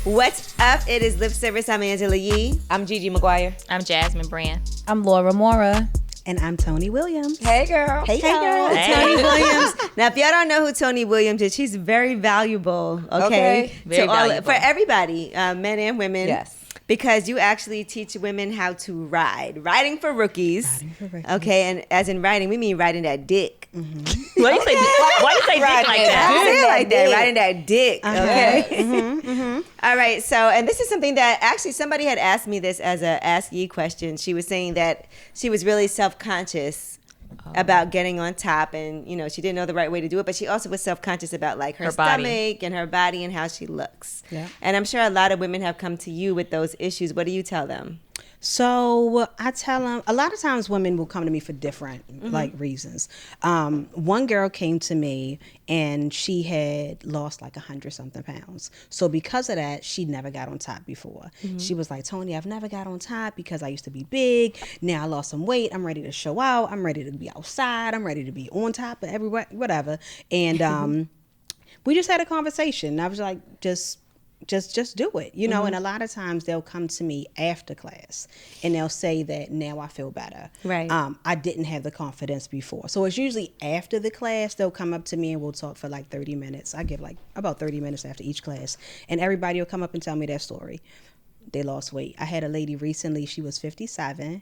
What's up? It is Lip Service. I'm Angela Yee. I'm Gigi Maguire. I'm Jasmine Brand. I'm Laura Mora. And I'm Toni Williams. Hey, girl. Hey, girl. Hey. Toni Williams. Now, if y'all don't know who Toni Williams is, she's very valuable, okay? Very valuable. For everybody, men and women. Yes. Because you actually teach women how to ride. Riding for rookies. Okay, and as in riding, we mean riding that dick. Mm-hmm. Why you say dick like that? I say it like that, riding that dick. Okay. All right. So, and this is something that actually somebody had asked me this as a Ask Yee question. She was saying that she was really self-conscious about getting on top, and she didn't know the right way to do it, but she also was self-conscious about like her body. stomach and her body and how she looks. Yeah. And I'm sure a lot of women have come to you with those issues. What do you tell them? So I tell them, a lot of times women will come to me for different reasons. One girl came to me and she had lost like 100-something pounds. So because of that, she never got on top before. She was like, Toni, I've never got on top because I used to be big. Now I lost some weight. I'm ready to show out. I'm ready to be outside. I'm ready to be on top of everywhere, whatever. And we just had a conversation. I was like, just do it, and a lot of times they'll come to me after class and they'll say that now I feel better. Right. I didn't have the confidence before. So it's usually after the class, they'll come up to me and we'll talk for like 30 minutes. I give like about 30 minutes after each class, and everybody will come up and tell me their story. They lost weight. I had a lady recently, she was 57.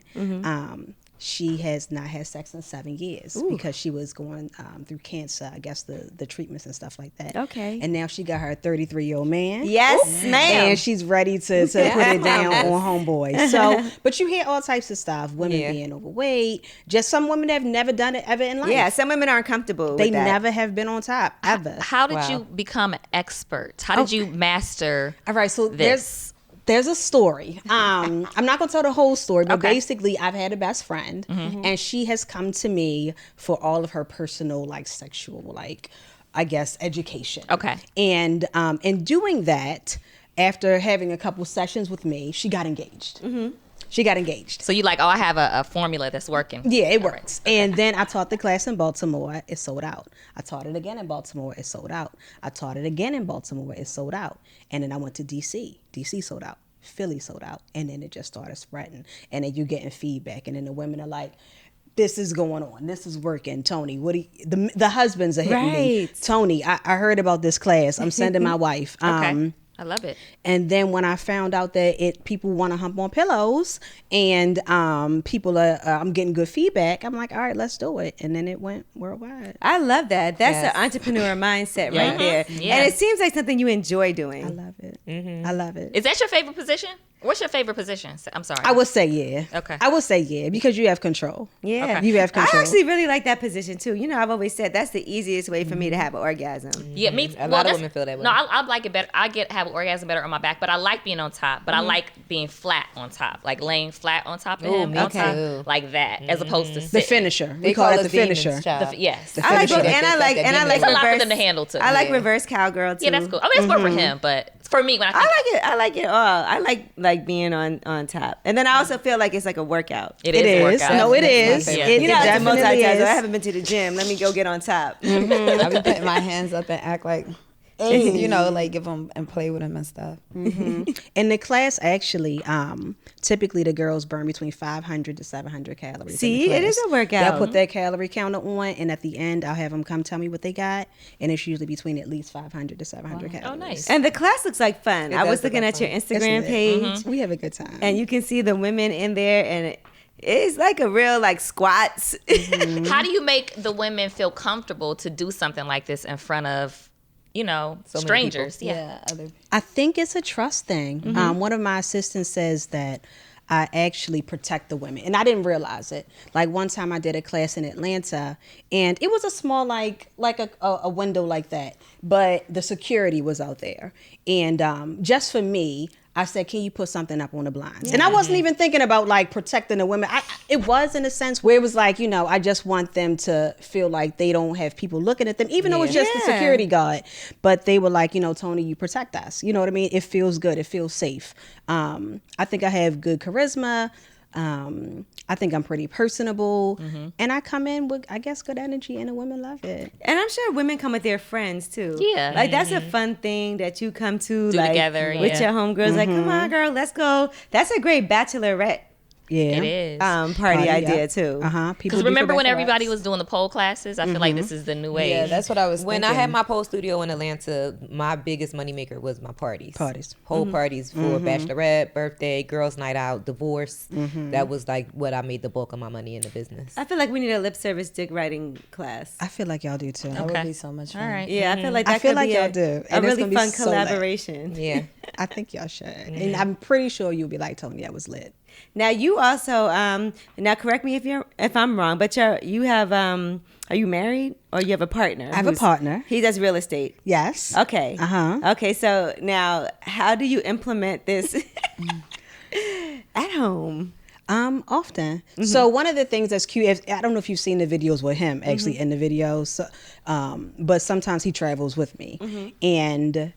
She has not had sex in 7 years because she was going through cancer, I guess the treatments and stuff like that. Okay. And now she got her 33-year-old man. Yes, ma'am. And she's ready to put it down on homeboy. So, but you hear all types of stuff. Women being overweight. Just some women have never done it ever in life. Yeah, some women aren't comfortable They with that. never have been on top, ever. How did you become an expert? How did you master All right, so this? There's a story. I'm not gonna tell the whole story, but basically I've had a best friend and she has come to me for all of her personal, like sexual, like I guess education. Okay. And in doing that, after having a couple sessions with me, she got engaged. She got engaged. So you like, I have a formula that's working. Yeah, it works. And then I taught the class in Baltimore. It sold out. I taught it again in Baltimore. It sold out. I taught it again in Baltimore. It sold out. And then I went to D.C. D.C. sold out. Philly sold out. And then it just started spreading. And then you're getting feedback. And then the women are like, this is going on. This is working. Toni, what do you, the husbands are hitting me. Toni, I heard about this class. I'm sending my wife. Okay. I love it. And then when I found out that people want to hump on pillows and people are, I'm getting good feedback, I'm like, all right, let's do it. And then it went worldwide. I love that. That's an entrepreneur mindset right there. Yeah. And it seems like something you enjoy doing. I love it. I love it. Is that your favorite position? What's your favorite position? I'm sorry. I would say yeah. Okay. I would say yeah, because you have control. Yeah. Okay. You have control. I actually really like that position too. I've always said that's the easiest way for me to have an orgasm. Yeah, me. A lot of women feel that way. No, I like it better. I have an orgasm better on my back, but I like being on top. But I like being flat on top, like laying flat on top of him, me on too. top, like that, as opposed to The sitting. finisher. They We call it the demons, finisher. child. Yes. I like finisher. and I like It's a lot for reverse. them to handle too. I like Yeah. reverse cowgirl too. Yeah, that's cool. I mean, it's good for him, but for me, when I think I like it all. I like being on top. And then I also feel like it's like a workout. it is a workout. No, it That's is. my It, favorite. it You know, I like to definitely multitask. is. I haven't been to the gym. Let me go get on top. I be putting my hands up and act like, like give them and play with them and stuff. In the class, actually, typically the girls burn between 500 to 700 calories. See, in the it is class. a workout. They'll put their calorie counter on, and at the end, I'll have them come tell me what they got, and it's usually between at least 500 to 700 calories. Oh, nice. And the class looks like fun. It I was does look looking like at your fun. It's Instagram lit. page, We have a good time. and you can see the women in there, and it's like a real like squats. How do you make the women feel comfortable to do something like this in front of, So many strangers? people. Yeah. I think it's a trust thing. One of my assistants says that I actually protect the women, and I didn't realize it. Like one time I did a class in Atlanta, and it was a small like a window like that, but the security was out there, and just for me, I said, can you put something up on the blinds? And I wasn't even thinking about like protecting the women. It was in a sense where it was like, I just want them to feel like they don't have people looking at them, even though it's just the security guard. But they were like, Toni, you protect us. You know what I mean? It feels good. It feels safe. I think I have good charisma. I think I'm pretty personable, and I come in with, I guess, good energy, and the women love it. And I'm sure women come with their friends too. Yeah. Like that's a fun thing that you come to Do like together, with yeah. your homegirls. Like, come on, girl, let's go. That's a great bachelorette Yeah, It is. party idea yeah. too. People Because do remember for when bachelorettes. everybody was doing the pole classes? I feel like this is the new wave. Yeah, that's what I was When thinking. I had my pole studio in Atlanta, my biggest moneymaker was my parties. Whole parties for bachelorette, birthday, girls' night out, divorce. That was like what I made the bulk of my money in the business. I feel like we need a lip service dick writing class. I feel like y'all do too. That would be so much fun. All right. Yeah, I feel like I that feel could like be y'all a, do. a And it's really gonna be fun so lit. collaboration. Yeah. I think y'all should, and I'm pretty sure you'll be like, Tony, that was lit. Now you also now correct me if I'm wrong, but you have are you married or you have a partner? I have a partner. He does real estate. Yes. Okay. Uh-huh. Okay, so now how do you implement this at home? Often. So one of the things that's cute, I don't know if you've seen the videos with him actually in the videos, but sometimes he travels with me, and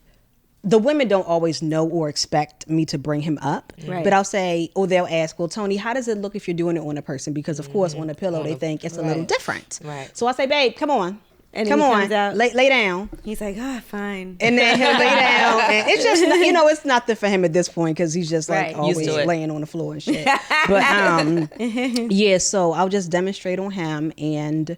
the women don't always know or expect me to bring him up, Right. but I'll say, or they'll ask, well, Tony, how does it look if you're doing it on a person? Because of course on a pillow they think it's a little different. Right. So I say, babe, come on. And then Come he on, comes out. lay down. He's like, fine. And then he'll lay down. And it's just, it's nothing for him at this point because he's just like Right. always Used to it. laying on the floor and shit. But yeah, so I'll just demonstrate on him, and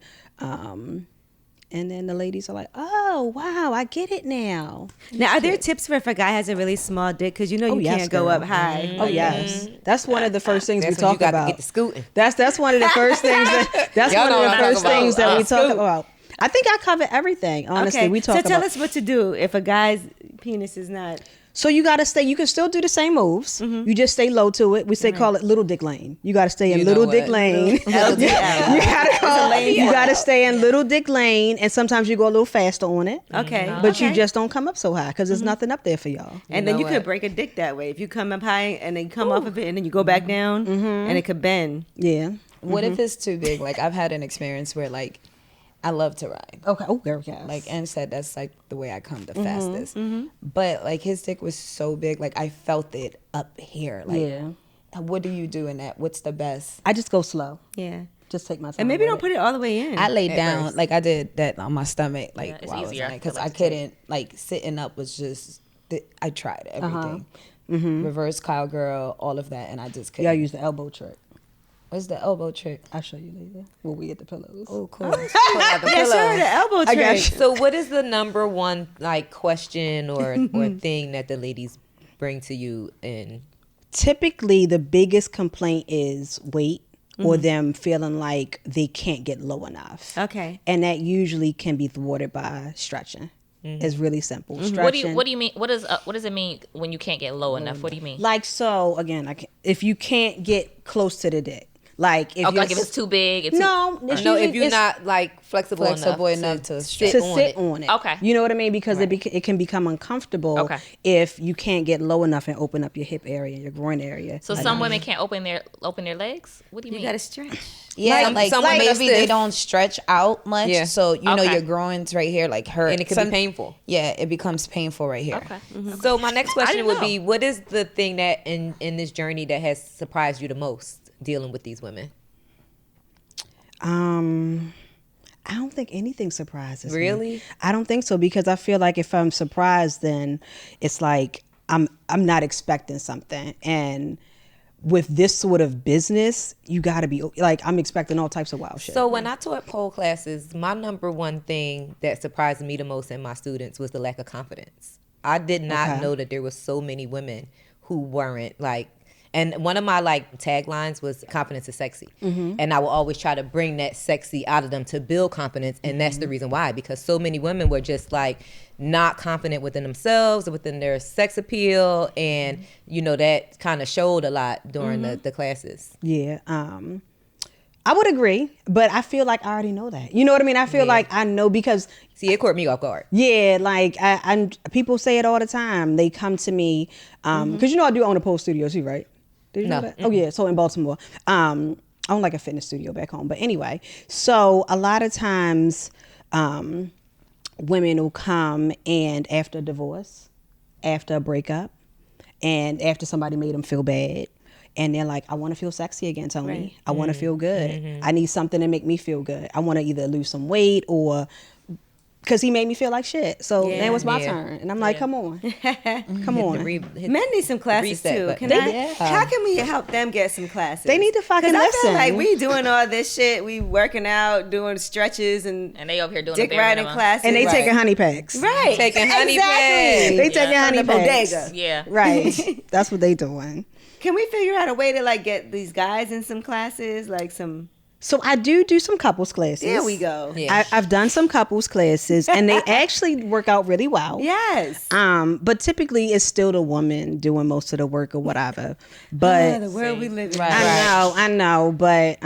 then the ladies are like, oh, wow, I get it now. Now, are there tips for if a guy has a really small dick? Because you Oh, yes, can't go girl. up high. Oh, yes. That's one of the first things That's we when talk you got about. to get the scooting. That's one of the first things that's Y'all one know of what the I'm first talking things about. that we talk Scoot. about. I think I cover everything, honestly. Okay, We talk so about. tell us what to do if a guy's penis is not. So you got to stay. You can still do the same moves. You just stay low to it. We say call it little dick lane. You got to stay in You know little what? dick lane. LDL. You gotta call. You gotta stay in little dick lane, and sometimes you go a little faster on it. Okay. But you okay. just don't come up so high because there's nothing up there for y'all. And then know you could what? break a dick that way. If you come up high and then come off of it and then you go back down and it could bend. Yeah. What if it's too big? Like I've had an experience where like I love to ride. Okay. Oh, girl, yes. Like Ann said, that's like the way I come the fastest. But like his dick was so big, like I felt it up here. Like, Yeah. what do you do in that? What's the best? I just go slow. Yeah. Just take my time. And maybe with don't put it all the way in. I laid At down, first. like I did that on my stomach, like Yeah, it's while I was easier, on I it, because feel I like, to couldn't, like sitting up was just, I tried everything. Reverse cowgirl, all of that, and I just Yeah, I couldn't. use the elbow trick. What's the elbow trick? I'll show you later. When we get the pillows. Oh, cool. yeah, sure, the elbow I got trick. you. So what is the number one like question or thing that the ladies bring to you in? Typically, the biggest complaint is weight or them feeling like they can't get low enough. Okay. And that usually can be thwarted by stretching. It's really simple. Stretching. What do you mean? What does it mean when you can't get low enough? What do you mean? Like, so again, if you can't get close to the dick, like if Okay, you're like if it's too big, it's no, it's No, usually- if you're it's not like flexible enough to sit to on sit it. on it. Okay. You know what I mean? Because it can become uncomfortable Okay. if you can't get low enough and open up your hip area, your groin area. So some women can't open their legs. What do you You mean? got to stretch. Yeah, Some- like some women maybe stiff. they don't stretch out much, Yeah. so you know Okay. your groins right here like hurt, And it can be painful. Yeah, it becomes painful right here. Okay. So my next question didn't would know. be, what is the thing that in this journey that has surprised you the most dealing with these women? I don't think anything surprises me. Really? I don't think so, because I feel like if I'm surprised, then it's like I'm not expecting something. And with this sort of business, you got to be like, I'm expecting all types of wild shit. So when I taught pole classes, my number one thing that surprised me the most in my students was the lack of confidence. I did not Okay. know that there was so many women who weren't like, and one of my like taglines was confidence is sexy. And I will always try to bring that sexy out of them to build confidence. And that's the reason why, because so many women were just like not confident within themselves, within their sex appeal. And, you know, that kind of showed a lot during the classes. Yeah. I would agree, but I feel like I already know that. You know what I mean? I feel like I know because See, it caught me off guard. yeah, like I people say it all the time. They come to me because you know I do own a pole studio too, right? Did you know No. that? Oh yeah, so in Baltimore, I own like a fitness studio back home. But anyway, so a lot of times women will come and after a divorce, after a breakup, and after somebody made them feel bad, and they're like, I want to feel sexy again, Toni. Right. I want to feel good. I need something to make me feel good. I want to either lose some weight or because he made me feel like shit. So then it was my turn. And I'm like, come on. Come on. Men need some classes too. Button. How can we help them get some classes? They need to fucking I listen. feel like we doing all this shit. We working out, doing stretches, and they over here doing dick the bare riding minimum. classes. And they taking honey packs. right. Taking honey packs. They taking honey From the packs. bodega. Yeah. Right. That's what they doing. Can we figure out a way to like get these guys in some classes, like some? So I do some couples classes. There we go. Yeah. I've done some couples classes, and they actually work out really well. Yes. But typically it's still the woman doing most of the work or whatever. But the world we live in. Right. I know, but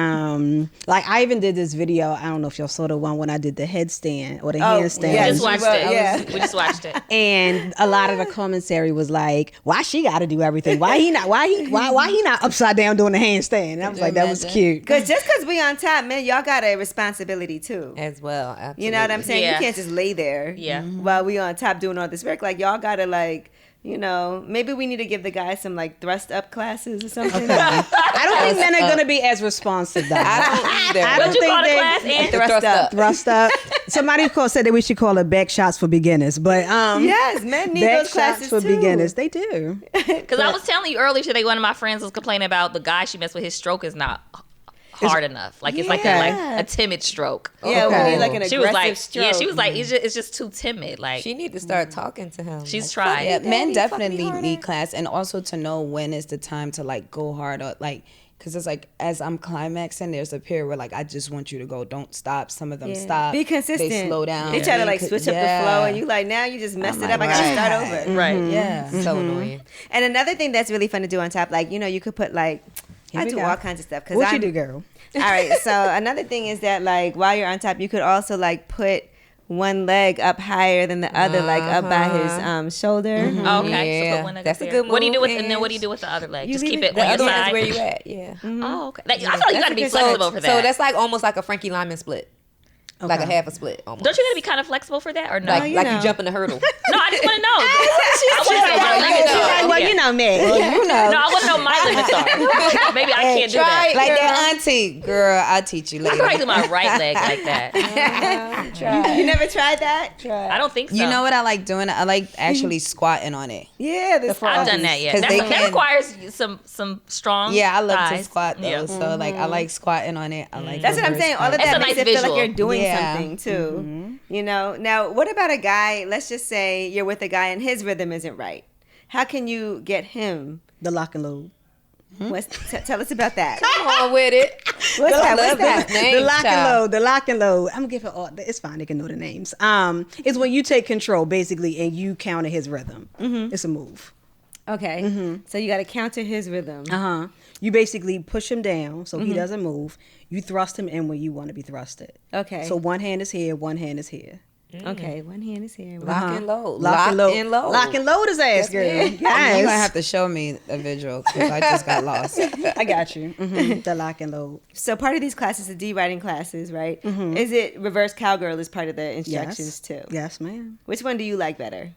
like I even did this video. I don't know if y'all saw the one when I did the headstand or the handstand. We just watched it. Yeah. We just watched it. And a lot of the commentary was like, "Why she got to do everything? Why he not? Why he not upside down doing the handstand?" And I was like, "That was cute." Because just because we on top, man, y'all got a responsibility too. As well, absolutely. You know what I'm saying? Yeah. You can't just lay there Yeah. while we on top doing all this work. Like y'all gotta like, you know, maybe we need to give the guys some like thrust up classes or something. I don't think men are gonna be as responsive though. I don't either. I What don't you think call the they- class? And Thrust up. Thrust up. Somebody said that we should call it back shots for beginners, but Yes, men need back those classes shots for too. beginners. They do. Because I was telling you earlier today, one of my friends was complaining about the guy she messed with. His stroke is not hard enough. Like it's like a timid stroke. Yeah, we Okay. need like an She was aggressive like, stroke. yeah, she was like, it's just too timid. Like She need to start talking to him. she's Like, tried. Yeah, men Daddy, fuck me definitely harder. need class, and also to know when is the time to like go hard or like, because it's like as I'm climaxing, there's a period where like I just want you to go, don't stop. Some of them stop. Be consistent. They slow down. They try to like Be switch up the flow, and you like now you just messed it up. I gotta start over. Right. Yeah. So annoying. And another thing that's really fun to do on top, like you know, you could put like I we do go. all kinds of stuff. Cause What you I'm- do, girl? All right. So another thing is that like while you're on top, you could also like put one leg up higher than the other, like up by his shoulder. Oh, okay. Yeah. So put one leg That's up a there. good What do you do with move, and then what do you Ange. do with the other leg? You Just leave keep it- it The on your other one is side. where you at. Yeah. Oh, okay. I feel like you gotta be So- flexible for that. So that's like almost like a Frankie Lyman split. Like a half a split almost. Don't you gotta be kind of flexible for that or no? like you like know. you jumping the hurdle. No, I just want to know. I want to know my limits are. Well, Yeah. you know me. You know. No, I want to know my limits are. Maybe I can't do that. Like that auntie, girl, I'll teach you I later. can probably do my right leg like that. You never tried that? I don't think so. You know what I like doing? I like actually squatting on it. Yeah, the I've done that. Yeah, 'Cause they that can- requires some strong. Yeah, I love to thighs. squat though. Yeah. So like I like squatting on it. I like That's what I'm reverse saying. All of squat. It's that a makes nice it feel like visual. you're doing Yeah. something too. You know. Now, what about a guy? Let's just say you're with a guy and his rhythm isn't right. How can you get him? The lock and load. Tell us about that. Come on with it. What's that? What's love that? this name, The lock and child. load. The lock and load. I'm gonna give it all. It's fine. They can know the names. It's when you take control basically and you counter his rhythm. It's a move. Okay. So you got to counter his rhythm. You basically push him down so he doesn't move. You thrust him in where you want to be thrusted. Okay. So one hand is here, one hand is here. Okay. One hand is here. Lock and load. Lock and load. and load. Lock and load his ass, girl. You're gonna have Yes. to show me a visual because I just got lost. I got you. The lock and load. So part of these classes are D-writing classes, right? Is it reverse cowgirl is part of the instructions too? Yes, ma'am. Which one do you like better?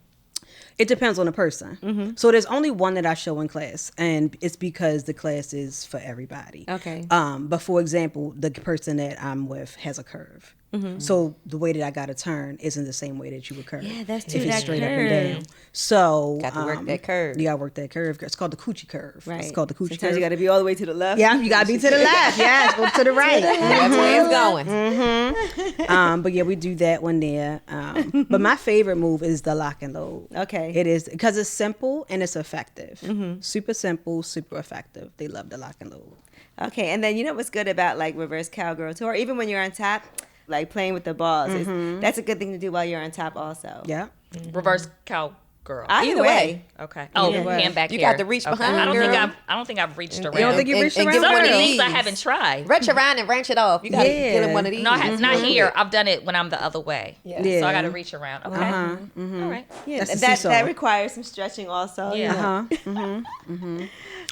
It depends on the person. So there's only one that I show in class, and it's because the class is for everybody. Okay. But for example, the person that I'm with has a curve. So the way that I got to turn isn't the same way that you would curve. Yeah, that's if true, it's that straight up curve. and down. So Got to work that curve. You got to work that curve. It's called the coochie curve. Right. It's called the coochie Sometimes curve. you got to be all the way to the left. Yeah, you got to be to the left. Yes, go to the right. That's where it's going. But yeah, we do that one there. But my favorite move is the lock and load. Okay. It is because it's simple and it's effective. Super simple, super effective. They love the lock and load. Okay, and then you know what's good about like reverse cowgirl too, or even when you're on top, like playing with the balls. That's a good thing to do while you're on top also. Yeah. Reverse cowgirl. Either way. Okay. Oh, Either way. hand back You here. got to reach behind, I don't girl. think I've reached around. You don't think you And- reached and around? give Some one of the of things I these. haven't tried. Retch around and wrench it off. You got to Yeah. get him one of these. No, not here. I've done it when I'm the other way. Yeah. So I got to reach around. Okay. All right. Yeah, That's the that seesaw. requires some stretching also. Yeah.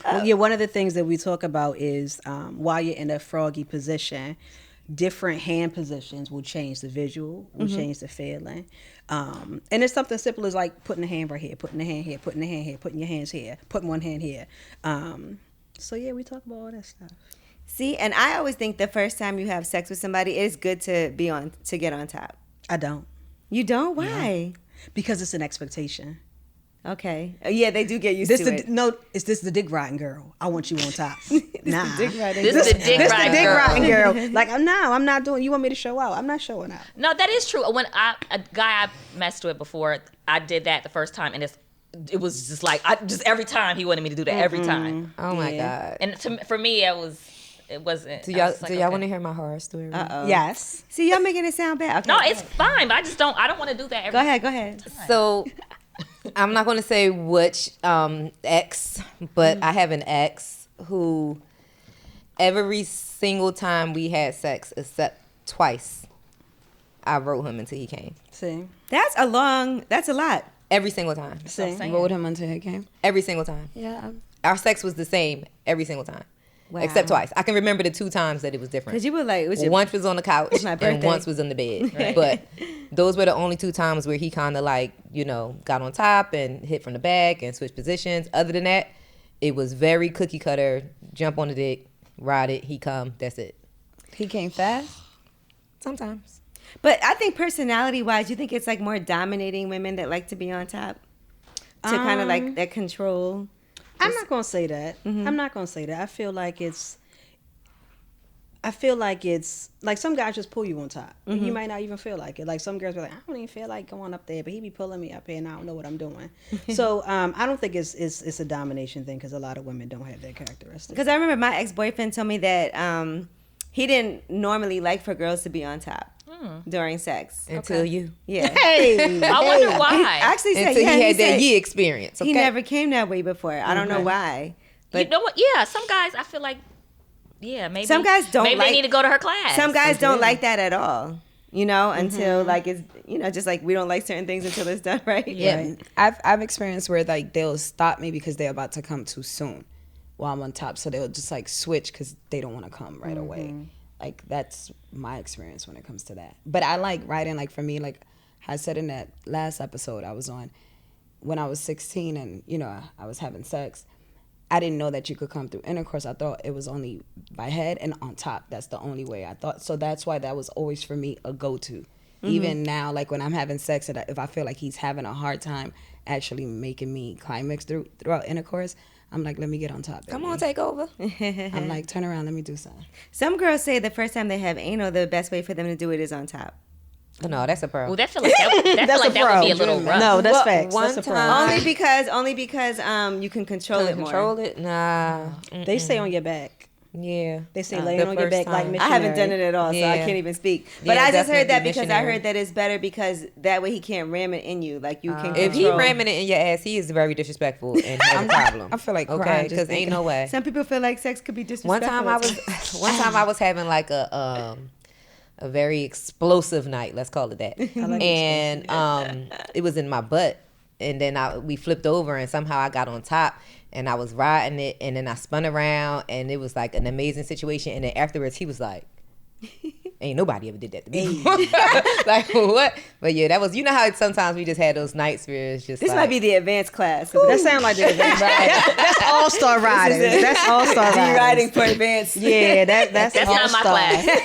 Well, yeah, one of the things that we talk about is while you're in a froggy position, different hand positions will change the visual, will change the feeling. And it's something simple as like putting a hand right here, putting the hand here, putting the hand here, putting your hands here, putting one hand here. So yeah, we talk about all that stuff. See, and I always think the first time you have sex with somebody, it's good to get on top. I don't. You don't? Why? Because it's an expectation. Okay. Yeah, they do get used This to it. is this the dick riding girl? I want you on top. Nah. Dick riding This is the dick This the riding dick girl. riding girl. Like, no, I'm not doing. You want me to show out? I'm not showing out. No, that is true. When a guy I messed with before, I did that the first time, and it was just like every time he wanted me to do that every time. Oh my God. And for me, it wasn't. Do y'all I was like, want to hear my horror story? Uh-oh. Yes. See, y'all making it sound bad. Okay. No, it's fine, but I don't want to do that every Go ahead. So I'm not going to say which ex, but I have an ex who every single time we had sex, except twice, I wrote him until he came. See. That's a lot. Every single time. See. Rode him until he came. Every single time. Yeah. Our sex was the same every single time. Wow. Except twice. I can remember the 2 times that it was different. Because you were like, it was your Once was on the couch my and birthday. once was in the bed. But those were the only 2 times where he kind of like, got on top and hit from the back and switched positions. Other than that, it was very cookie cutter. Jump on the dick, ride it, he come, that's it. He came fast. Sometimes. But I think personality-wise, you think it's like more dominating women that like to be on top? To kind of like that control? I'm not gonna say that. I'm not gonna say that. I feel like it's like some guys just pull you on top. And you might not even feel like it. Like some girls be like, I don't even feel like going up there, but he be pulling me up here and I don't know what I'm doing. So I don't think it's a domination thing because a lot of women don't have that characteristic. Because I remember my ex-boyfriend told me that he didn't normally like for girls to be on top during sex. Until you. Yeah. Hey, I wonder why. Actually said, Until yeah, he had that said Yee experience. He Okay? never came that way before. I don't know why. But You know what? Yeah, some guys I feel like, maybe Some guys don't Maybe like- they need to go to her class. some guys don't like that at all. Until like it's just like we don't like certain things until it's done right. Yeah. I've experienced where like they'll stop me because they're about to come too soon while I'm on top, so they'll just like switch because they don't want to come right away. Like that's my experience when it comes to that. But I like riding. Like for me, like I said in that last episode I was on, when I was 16 and I was having sex, I didn't know that you could come through intercourse. I thought it was only by head and on top. That's the only way I thought. So that's why that was always for me a go-to. Even now, like when I'm having sex, and if I feel like he's having a hard time actually making me climax throughout intercourse, I'm like, let me get on top. Come on, take over. I'm like, turn around, let me do something. Some girls say the first time they have anal, the best way for them to do it is on top. No, that's a pro. Well, that feel like that would be a little rough. No, that's Well, facts. one That's a pro. time- Only because you can control it more. Control it? Nah. They stay on your back. Yeah. They say The laying on your first back like time. missionary. I haven't done it at all, so I Yeah. can't even speak. But Yeah, I just heard that definitely because I missionary. heard that it's better because that way he can't ram it in you. Like you can If he control. ramming it in your ass, he is very disrespectful and has a problem. I feel like okay, crying just because ain't thinking. no way. Some people feel like sex could be One disrespectful. time I was having like a very explosive night, let's call it that. And it was in my butt, and then we flipped over and somehow I got on top and I was riding it, and then I spun around and it was like an amazing situation. And then afterwards he was like, ain't nobody ever did that to me. Like what? But yeah, that was, how sometimes we just had those nights where it's just This like, might be the advanced class. That sound like the advanced. That's all-star riding. That's all-star riding. riding for advanced. Yeah, that's That's not my all-star. class.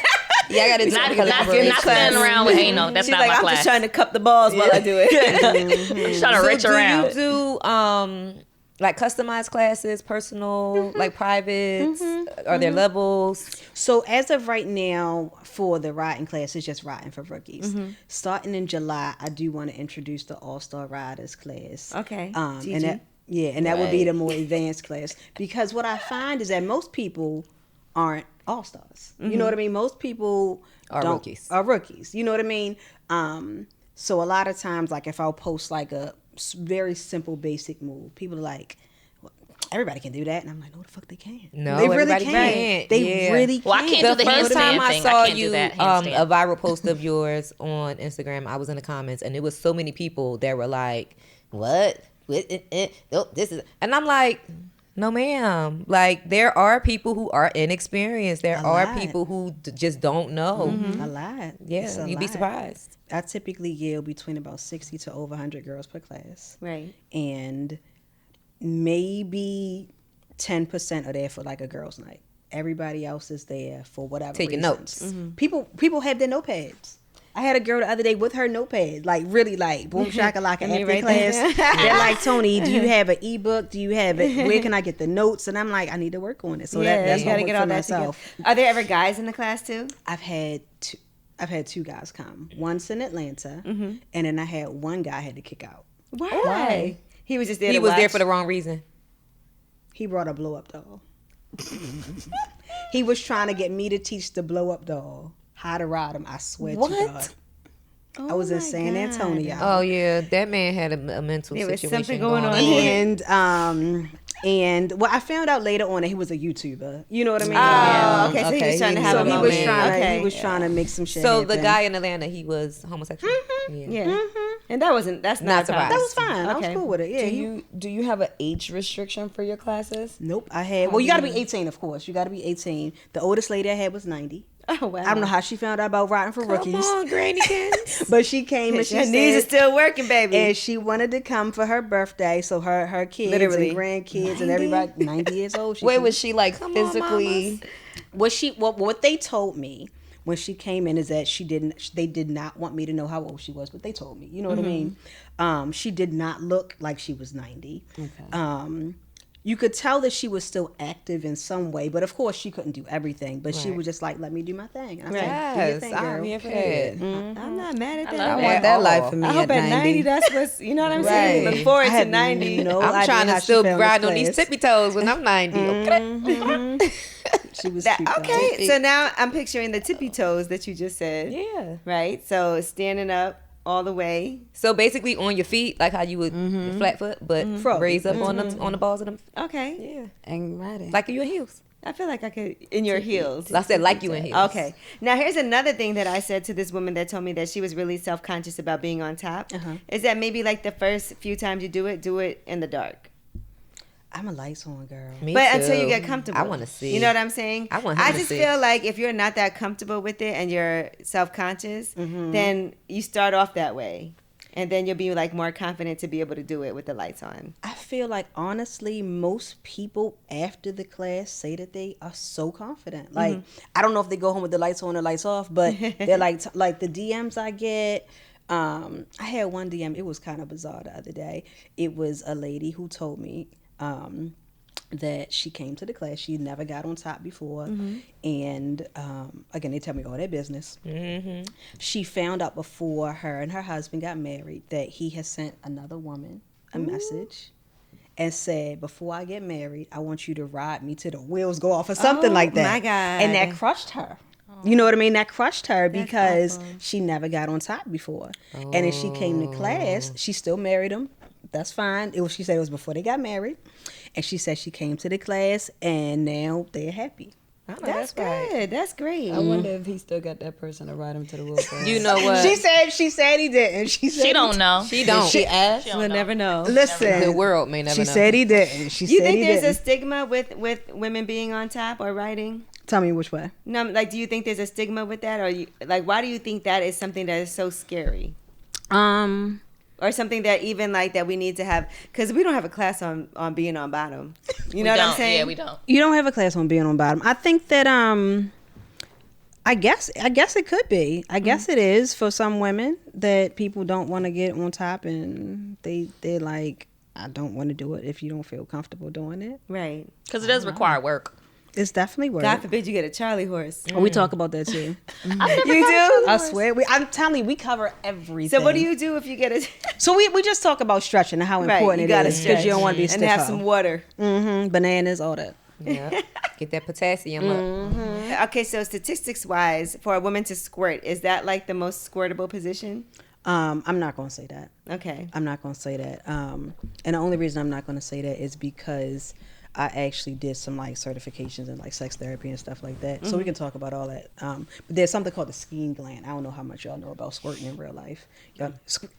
yeah, I gotta do Not collaboration. spinning around with anal. That's She's not like, my I'm class. just trying to cup the balls while I do it. I'm trying to reach around. Do you do like customized classes, personal, like privates? Are there levels? So as of right now, for the riding class, it's just riding for rookies. Starting in July, I do want to introduce the All-Star Riders class. Okay. And Gigi. that would be the more advanced class, because what I find is that most people aren't all-stars. You know what I mean? Most people Are rookies. Are rookies. You know what I mean? So a lot of times, like if I'll post like a very simple, basic move, people are like, well, everybody can do that, and I'm like, no, the fuck they can. No, they really everybody can. can't. They Yeah. really can. Well, I can't do the First time handstand I thing. saw I can't you do that a handstand. viral post of yours on Instagram, I was in the comments, and it was so many people that were like, "What? Oh, this is," and I'm like, "No, ma'am. Like there are people who are inexperienced. There A are lot. people who just don't know. A lot. Yeah, It's a you'd be lot. surprised. I typically yield between about 60 to over 100 girls per class. Right. And maybe 10% are there for like a girls' night. Everybody else is there for whatever Taking reasons. notes. People have their notepads. I had a girl the other day with her notepad, like really like boom shakalaka after class. They're like, Toni, do you have an ebook? Do you have it? Where can I get the notes? And I'm like, I need to work on it. So that's you gotta homework get all for that myself. together. Are there ever guys in the class too? I've had two guys come. Once in Atlanta, and then I had one guy I had to kick out. Why? He was just there. He to was there watch? for the wrong reason. He brought a blow up doll. He was trying to get me to teach the blow up doll how to ride him. I swear to God. I was in San Antonio. Oh yeah, that man had a mental There was situation something going on. And well, I found out later on that he was a YouTuber. You know what I mean? Oh, okay. So he was trying to have So a he moment. was trying to Okay. he was trying to make some shit. So the happen. guy in Atlanta, he was homosexual. Yeah. And that's not surprised. that was fine. I was Okay. cool with it. Yeah. Do you have an age restriction for your classes? Nope. I had. Well, you got to be 18, of course. You got to be 18. The oldest lady I had was 90. Oh wow. I don't know how she found out about riding for rookies. Come on, Grannykins. But she came and she Your knees are said, still working, baby. and she wanted to come for her birthday. So her kids Literally. and grandkids and everybody 90 years old. Wait, was she like physically? What they told me when she came in is that they did not want me to know how old she was, but they told me. You know what I mean? She did not look like she was 90. Okay. You could tell that she was still active in some way, but of course she couldn't do everything. But she Right. was just like, "Let me do my thing." And I said, Yes, "Do your thing, girl." I'm here for that. I'm not mad at that. love I that. want that life for me I hope at 90 that's what's, you know what I'm saying? Right. Look forward I to had 90. no I'm idea trying how to she still found ride this on these class. tippy toes when I'm 90. Okay. She was cute, though. Okay, so now I'm picturing the tippy toes that you just said. Yeah. Right? So standing up all the way. So basically on your feet, like how you would flat foot, but Frog. raise up on the balls of them. Okay. Yeah. And riding. Like you in heels. I feel like I could, in your heels. I said like you in heels. Okay. Now, here's another thing that I said to this woman that told me that she was really self-conscious about being on top. Is that maybe like the first few times you do it in the dark. I'm a lights on girl. Me But too. until you get comfortable. I want to see. You know what I'm saying? I want him I to just see. feel like if you're not that comfortable with it and you're self-conscious, then you start off that way. And then you'll be like more confident to be able to do it with the lights on. I feel like honestly, most people after the class say that they are so confident. Like I don't know if they go home with the lights on or lights off, but they're like the DMs I get. I had one DM. It was kind of bizarre the other day. It was a lady who told me that she came to the class. She never got on top before. And again, they tell me all their business. She found out before her and her husband got married that he had sent another woman a message and said, "Before I get married, I want you to ride me till the wheels go off," or something like that. my God. And that crushed her. You know what I mean? That crushed her because she never got on top before. And then she came to class. She still married him. That's fine. She said it was before they got married. And she said she came to the class and now they're happy. That's good. That's great. I wonder if he still got that person to ride him to the wheelbarrow. You know what? She said he didn't. She said She don't know. She don't. She asked. We'll never know. Listen, The world may never she know. said he didn't. She You said think he there's a didn't. stigma with women being on top or riding? Tell me which way. No, like, do you think there's a stigma with that, or why do you think that is something that is so scary, or something that even like that we need to have? Because we don't have a class on being on bottom. You know what I'm saying? Yeah, we don't. You don't have a class on being on bottom. I think that I guess it could be. I guess it is for some women that people don't want to get on top and they're like, I don't want to do it if you don't feel comfortable doing it. Right. Because it does require work. It's definitely work. God forbid you get a Charlie horse. Oh, we talk about that too. You do? I swear. I'm telling you, we cover everything. So what do you do if you get a? So we just talk about stretching and how Right, important you it gotta is because you don't want to be and stiff. have some water. Bananas, all that. Yeah. Get that potassium up. Okay, so statistics wise, for a woman to squirt, is that like the most squirtable position? I'm not going to say that. Okay. I'm not going to say that. And the only reason I'm not going to say that is because I actually did some like certifications in like sex therapy and stuff like that. So we can talk about all that. But there's something called the skiing gland. I don't know how much y'all know about squirting in real life. Y'all,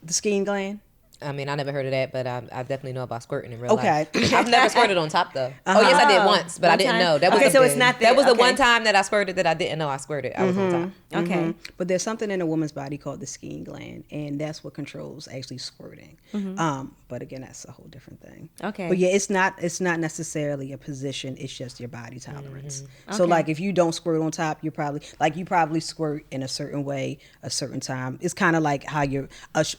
the skiing gland? I mean, I never heard of that, but I definitely know about squirting in real life. Okay. I've never squirted on top though. Oh yes, I did once, but I didn't know. That was Okay, so it's not that was the okay. one time that I squirted that I didn't know I squirted. I was on top. Okay. But there's something in a woman's body called the skiing gland, and that's what controls actually squirting. But again, that's a whole different thing. Okay. But yeah, it's not necessarily a position. It's just your body tolerance. So like if you don't squirt on top, you probably squirt in a certain way, a certain time. It's kind of like how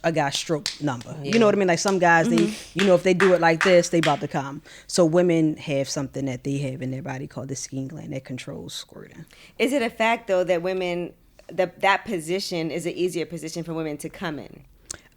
a guy's stroke number. You know what I mean? Like some guys, they if they do it like this, they about to come. So women have something that they have in their body called the skiing gland that controls squirting. Is it a fact though that women that position is an easier position for women to come in?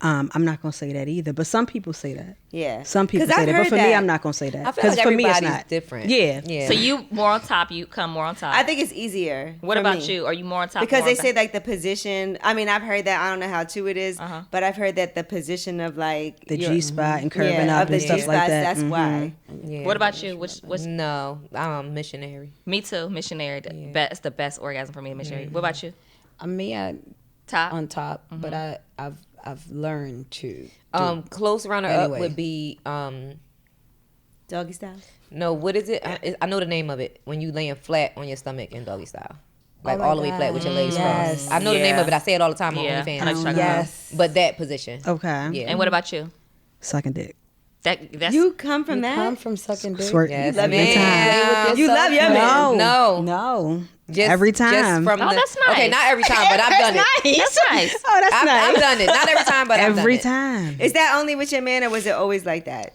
I'm not gonna say that either, but some people say that. Yeah. Some people 'Cause say I've that, but heard for me, that. I'm not gonna say that. I feel like for me, it's everybody's not different. Yeah. Yeah. So you more on top, you come more on top. I think it's easier. What for about me. you? Are you more on top? Because more they on say back? like the position. I mean, I've heard that. I don't know how true it is, but I've heard that the position of like The your- G spot and curving yeah, up of the and stuff G like spots, that. That's why. Yeah. What about you? What's No, I'm missionary. me too? Missionary. It's the best orgasm for me. Missionary. What about you? Me Top. on top, but I've learned to. Close runner Anyway. up would be Doggy style. no. What is it? I know the name of it. When you laying flat on your stomach in doggy style, like my all the way flat with your legs Yes. crossed. I know the name Yeah. of it. I say it all the time on Yeah. OnlyFans. I know what you're talking Yes. But that position. Okay. Yeah. And what about you? Sucking dick. That's You come from that. Come from sucking dick. Squirt. Yes, love your man. Play with You love your yourself. man. No. No. Just, every time. Just from Oh, the, that's nice. Okay, not every time, but I've done it. That's nice. Oh, that's I've nice. done it. Not every time, but I've done Every it. time. Is that only with your man, or was it always like that?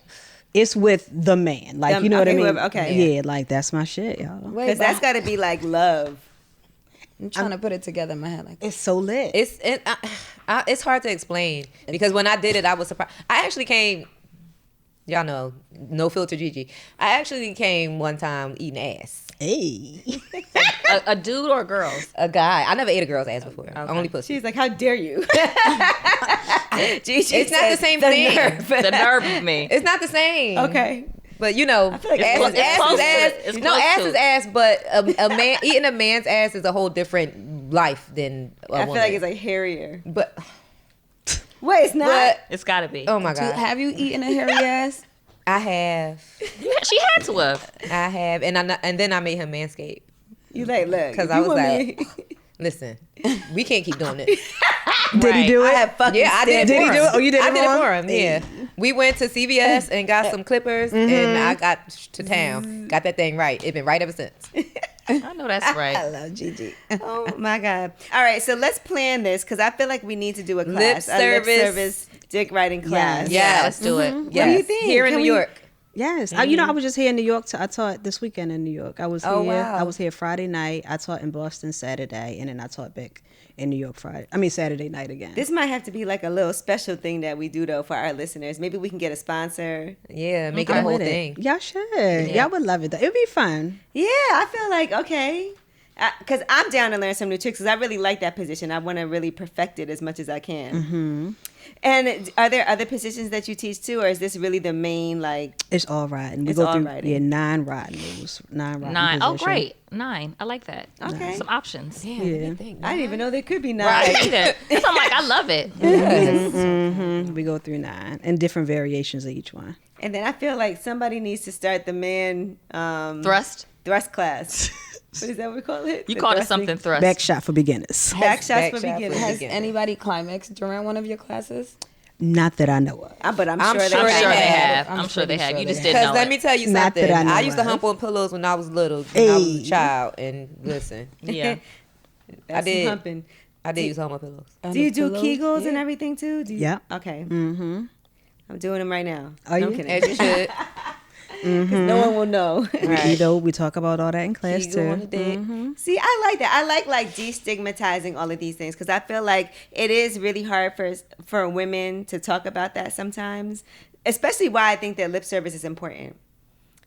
It's with the man. Like, you know what I okay, mean? whoever- okay. Yeah, like that's my shit, y'all. Wait, Because that's got to be like love. I'm trying to put it together in my head. Like, It's so lit. It's hard to explain because when I did it, I was surprised. I actually came. Y'all know, no filter Gigi. I actually came one time eating ass. Hey. A dude or girls? A guy. I never ate a girl's ass before. Only pussy. She's like, how dare you? Gigi It's not the says, same "The thing. nerve." The nerve of me. It's not the same. Okay. But you know, feel like ass it's is ass close is to ass. it. It's No, close ass to is it. ass, but a man eating a man's ass is a whole different life than a I woman. feel like it's like hairier. But Wait, it's not. but It's got to be. oh my god, have you eaten a hairy ass? I have, She had to have. and then I made him manscape. You like, look. 'Cause if I you was want like- me- Listen, we can't keep doing this. Did he do it? I have fucking Yeah, I did it Did for he him. do it? Oh, you did I it did for it for him? him. Yeah, we went to CVS and got some clippers, and I got to town. Got that thing right. It's been right ever since. I know that's I right. love Gigi. Oh my god! All right, so let's plan this because I feel like we need to do a class, Lip a service. lip service dick writing class. Yes. Yeah, let's do it. What do you think? Here in Can New we- York. Yes. I was just here in New York. I taught this weekend in New York. I was here. Oh, wow. I was here Friday night. I taught in Boston Saturday, and then I taught back in New York Saturday night again. This might have to be like a little special thing that we do though for our listeners. Maybe we can get a sponsor. Yeah, make it a I'm whole with it. thing. Y'all should. Y'all would love it. Though. It'd be fun. Yeah, I feel like okay. Because I'm down to learn some new tricks because I really like that position. I want to really perfect it as much as I can. Mm-hmm. And are there other positions that you teach too, or is this really the main like? It's all riding. We It's go all through riding. 9 riding moves. 9 riding 9. Oh, position. great. 9. I like that. Okay. Some options. Damn, Yeah. what do you think? I didn't even know there could be 9. Right. Either. That's I'm like, I love it. Mm-hmm. We go through 9 and different variations of each one. And then I feel like somebody needs to start the man Thrust. class. What is that what we call it? You The called it thrusting? something thrust. Back shot for beginners. Back shots Back for shot for beginners. Has Beginner. anybody climaxed during one of your classes? Not that I know of. But I'm I'm sure, sure I'm they sure have. they have. I'm I'm sure they pretty have. sure You they just have. didn't Because know let it. me tell you Not something. that I know I used to of. hump on pillows when I was little. When I was Hey. a child. And listen, Yeah. That's I did. some humping. I did use to hump on pillows. Do you do Pillows? Kegels and everything too? Do you? Yeah. Okay. Mm-hmm. I'm doing them right now. Are No, I'm you? kidding. As you should. 'Cause no one will know. Right. We talk about all that in class Kegel on the too. dick. See, I like that. I like destigmatizing all of these things because I feel like it is really hard for women to talk about that sometimes. Especially why I think that lip service is important.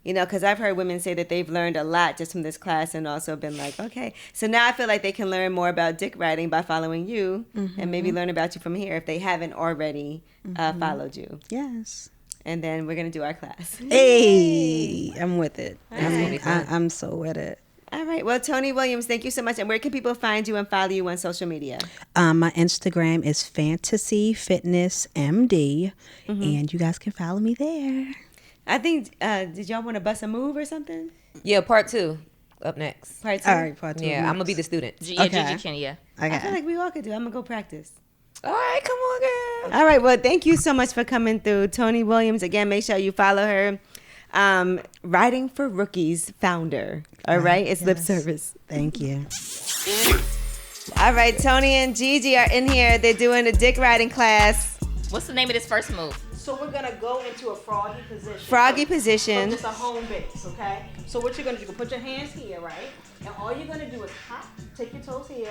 You know, because I've heard women say that they've learned a lot just from this class and also been like, okay. So now I feel like they can learn more about dick riding by following you and maybe learn about you from here if they haven't already followed you. Yes. And then we're going to do our class. Hey, I'm with it. gonna be fun. I'm so with it. All right. Well, Toni Williams, thank you so much. And where can people find you and follow you on social media? My Instagram is Fantasy Fitness MD, and you guys can follow me there. I think, did y'all want to bust a move or something? Yeah, part 2 up next. Part 2? All right, part 2. Yeah, I'm gonna be the student. Yeah, Okay. Gigi can, yeah. I feel Okay. like we all could do. I'm going to go practice. All right, come on, girl. All right. Well, thank you so much for coming through. Toni Williams, again, make sure you follow her. Writing for Rookies founder. All right. It's lip service. Thank you. All right. Toni and Gigi are in here. They're doing a dick riding class. What's the name of this first move? So we're gonna go into a froggy position. Froggy So position. just a home base, okay? So what you're gonna do, you can put your hands here, right? And all you're gonna do is hop, take your toes here.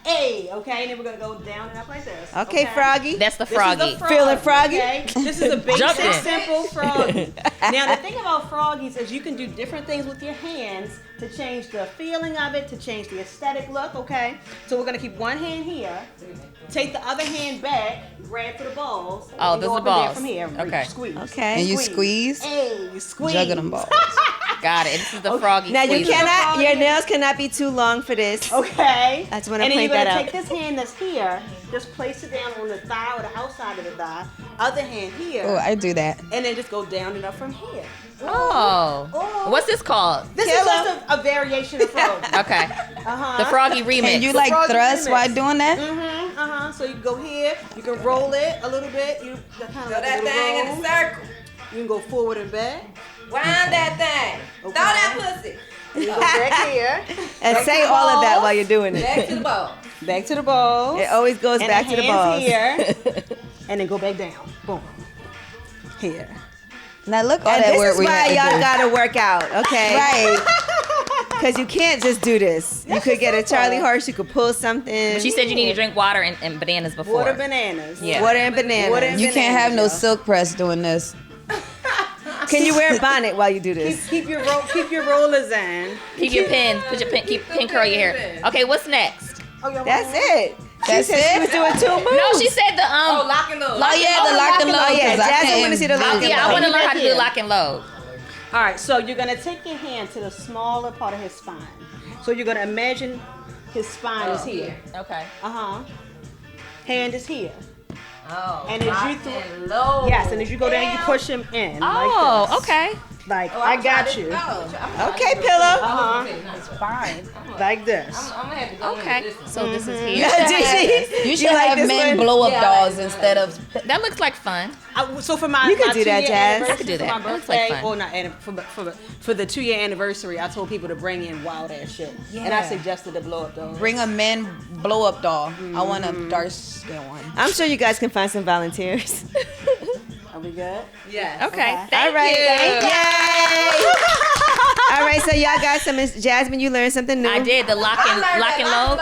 Hey, okay, and then we're gonna go down and up like this. Okay, Froggy. That's the This is froggy. the froggy, Feeling froggy? Okay? This is a Jump basic, in. simple froggy. Now, the thing about froggies is you can do different things with your hands to change the feeling of it, to change the aesthetic look, okay? So we're gonna keep one hand here, take the other hand back, grab for the balls. Oh, and those go are up and down balls. From here, Okay. squeeze. Okay. And you squeeze, Hey, squeeze. juggle them balls. Got it. This is the froggy. Now you squeeze. cannot. Your nails cannot be too long for this. Okay. I just wanna and then point you're that gonna out. take this hand that's here, just place it down on the thigh or the outside of the thigh. Other hand here, Oh, I do that. and then just go down and up from here. Oh. Oh. What's this called? This is just a variation of frog. Okay. Uh-huh. The froggy remix. And you like froggy thrust remix. while doing that? Mm-hmm. Uh-huh. So you can go here. You can roll it a little bit. You that kind of like a that little thing in roll. the circle. You can go forward and back. Wind that thing. Okay. Throw that pussy. And you go back here. And say all of that while you're doing it. Back to the ball. Back to the balls. It always goes and back to the hands balls. here. And then go back down. Boom. Here. Now look all And that this work is we why had to y'all do. gotta work out, okay? Right. Because you can't just do this. You could get a Charlie horse. You could pull something. But she said you need to drink water and bananas before. Water bananas. Yeah. Water and bananas. Water and You can't have no bananas, silk press doing this. Can you wear a bonnet while you do this? Keep your rollers in. Keep your pins. Put your pin. Keep pin curl your hair. Okay, what's next? Oh, y'all That's want it. That's She said she it? was doing 2 moves. No, she said the Lock and load. Oh yeah, the lock and load. Oh, yeah, 'cause I Jasmine can't wanna see the do lock and it. Yeah, I want to learn how to do Here. lock and load. All right, so you're gonna take your hand to the smaller part of his spine. So you're gonna imagine his spine is here. Okay. Hand is here. Oh, And as you lock throw- and load. Yes, and as you go down, you push him in. Oh, like this. okay. Like I got you. Okay, pillow. It's fine. Like this. I'm gonna have to go Okay. So this is here. You should like have this men one? blow up dolls instead of. That looks like fun. So for my You can my do that, 2-year Jazz. anniversary, I could do for that. my That looks like birthday, fun. or not, and for the 2-year anniversary, I told people to bring in wild ass shit, and I suggested the blow up dolls. Bring a men blow up doll. I want a dark skin one. I'm sure you guys can find some volunteers. Are we good? Yeah. Okay. All Thank right. you. Yay. All right, so y'all got some. Jasmine, you learned something new. I did the lock and load.